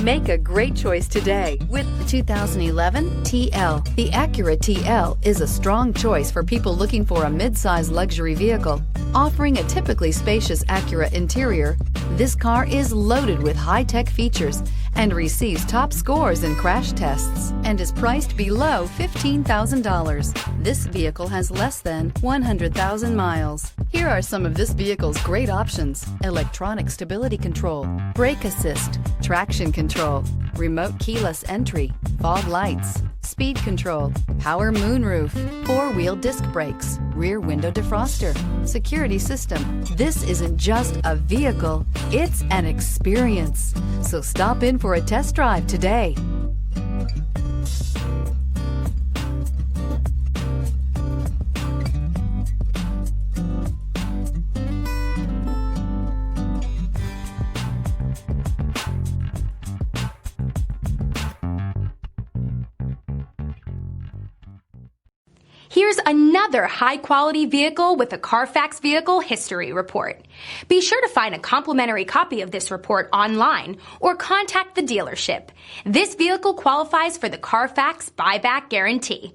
Make a great choice today with the 2011 TL. The Acura TL is a strong choice for people looking for a mid-size luxury vehicle. Offering a typically spacious Acura interior, this car is loaded with high-tech features and receives top scores in crash tests and is priced below $15,000. This vehicle has less than 100,000 miles. Here are some of this vehicle's great options: electronic stability control, brake assist, traction control, remote keyless entry, fog lights, speed control, power moonroof, four-wheel disc brakes, rear window defroster, security system. This isn't just a vehicle, it's an experience. So stop in for a test drive today. Here's another high-quality vehicle with a Carfax Vehicle History Report. Be sure to find a complimentary copy of this report online or contact the dealership. This vehicle qualifies for the Carfax Buyback Guarantee.